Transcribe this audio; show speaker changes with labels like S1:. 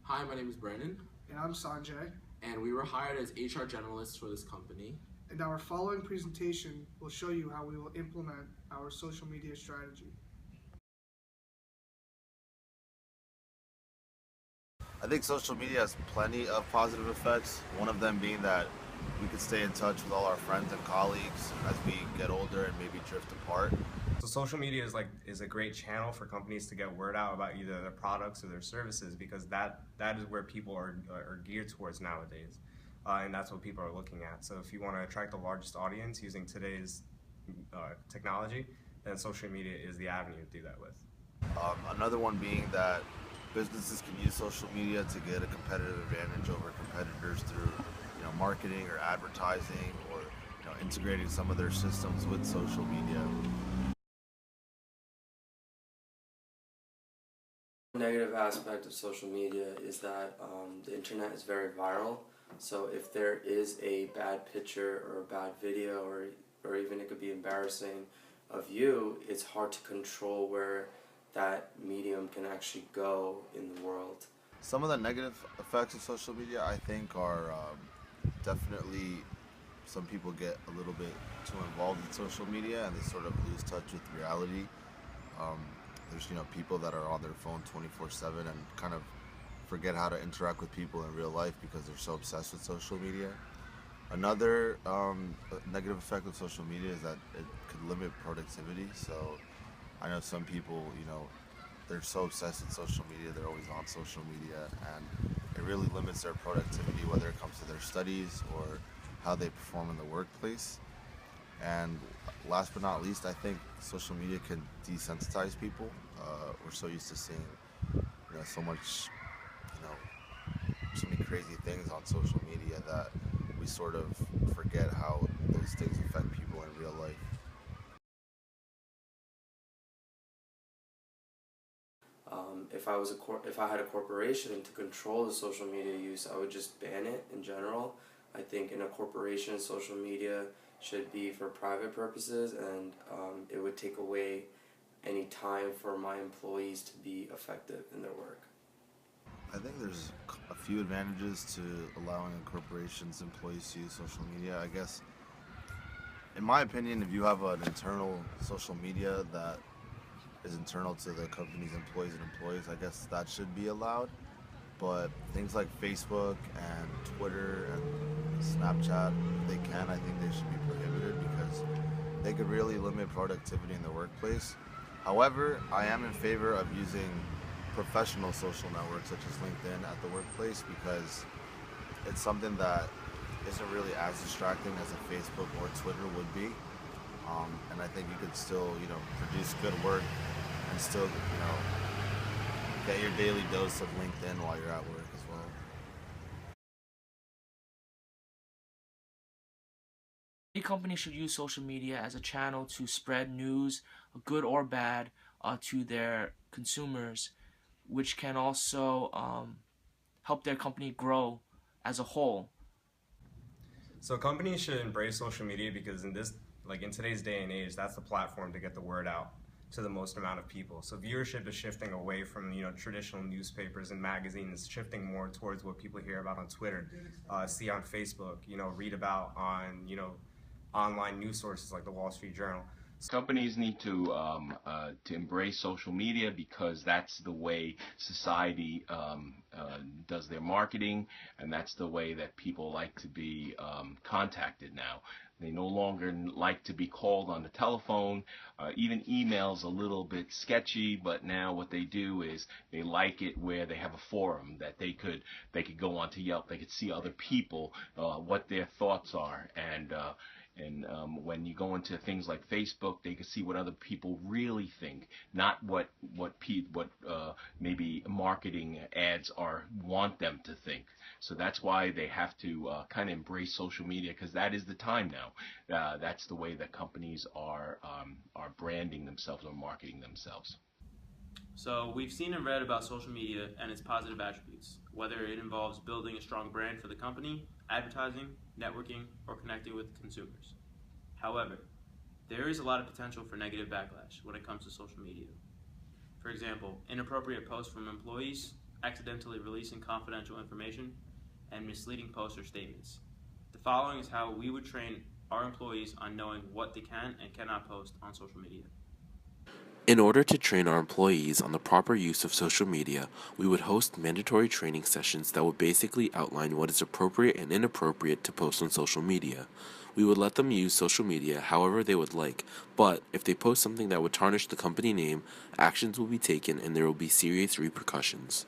S1: Hi, my name is Brandon,
S2: And I'm Sanjay.
S1: and we were hired as HR generalists for this company.
S2: And our following presentation will show you how we will implement our social media strategy.
S3: I think social media has plenty of positive effects. One of them being that we could stay in touch with all our friends and colleagues as we get older and maybe drift apart.
S4: So social media is a great channel for companies to get word out about either their products or their services, because that is where people are geared towards nowadays, and that's what people are looking at. So if you want to attract the largest audience using today's technology, then social media is the avenue to do that with.
S3: Another one being that businesses can use social media to get a competitive advantage over competitors through, marketing or advertising, or integrating some of their systems with social media.
S5: Negative aspect of social media is that the internet is very viral. So if there is a bad picture or a bad video, or even it could be embarrassing of you, it's hard to control where that medium can actually go in the world.
S3: Some of the negative effects of social media, I think, are definitely some people get a little bit too involved in social media and they sort of lose touch with reality. There's people that are on their phone 24/7 and kind of forget how to interact with people in real life because they're so obsessed with social media. Another negative effect of social media is that it could limit productivity. So I know some people, they're so obsessed with social media, they're always on social media, and it really limits their productivity, whether it comes to their studies or how they perform in the workplace. And last but not least, I think social media can desensitize people. We're so used to seeing, so much, so many crazy things on social media that we sort of forget how those things affect people in real life.
S5: If I had a corporation to control the social media use, I would just ban it in general. I think in a corporation, social media should be for private purposes, and it would take away any time for my employees to be effective in their work.
S3: I think there's a few advantages to allowing a corporation's employees to use social media. I guess, in my opinion, if you have an internal social media that is internal to the company's employees and employees, I guess that should be allowed. But things like Facebook and Twitter and Snapchat, if they can, I think they should be prohibited because they could really limit productivity in the workplace. However, I am in favor of using professional social networks such as LinkedIn at the workplace because it's something that isn't really as distracting as a Facebook or Twitter would be. And I think you could still, produce good work and still, get your daily dose of LinkedIn while you're at work as well.
S6: Any company should use social media as a channel to spread news, good or bad, to their consumers, which can also help their company grow as a whole.
S4: So companies should embrace social media because in today's day and age, that's the platform to get the word out to the most amount of people. So viewership is shifting away from traditional newspapers and magazines, shifting more towards what people hear about on Twitter, see on Facebook, read about on online news sources like the Wall Street Journal.
S7: Companies need to embrace social media because that's the way society does their marketing, and that's the way that people like to be contacted now. They no longer like to be called on the telephone. Even email's a little bit sketchy, but now what they do is they like it where they have a forum that they could go onto Yelp. They could see other people, what their thoughts are, and when you go into things like Facebook, they can see what other people really think, not what maybe marketing ads want them to think. So that's why they have to kind of embrace social media, because that is the time now. That's the way that companies are branding themselves or marketing themselves.
S8: So we've seen and read about social media and its positive attributes, whether it involves building a strong brand for the company, advertising, networking, or connecting with consumers. However, there is a lot of potential for negative backlash when it comes to social media. For example, inappropriate posts from employees, accidentally releasing confidential information, and misleading posts or statements. The following is how we would train our employees on knowing what they can and cannot post on social media.
S1: In order to train our employees on the proper use of social media, we would host mandatory training sessions that would basically outline what is appropriate and inappropriate to post on social media. We would let them use social media however they would like, but if they post something that would tarnish the company name, actions will be taken and there will be serious repercussions.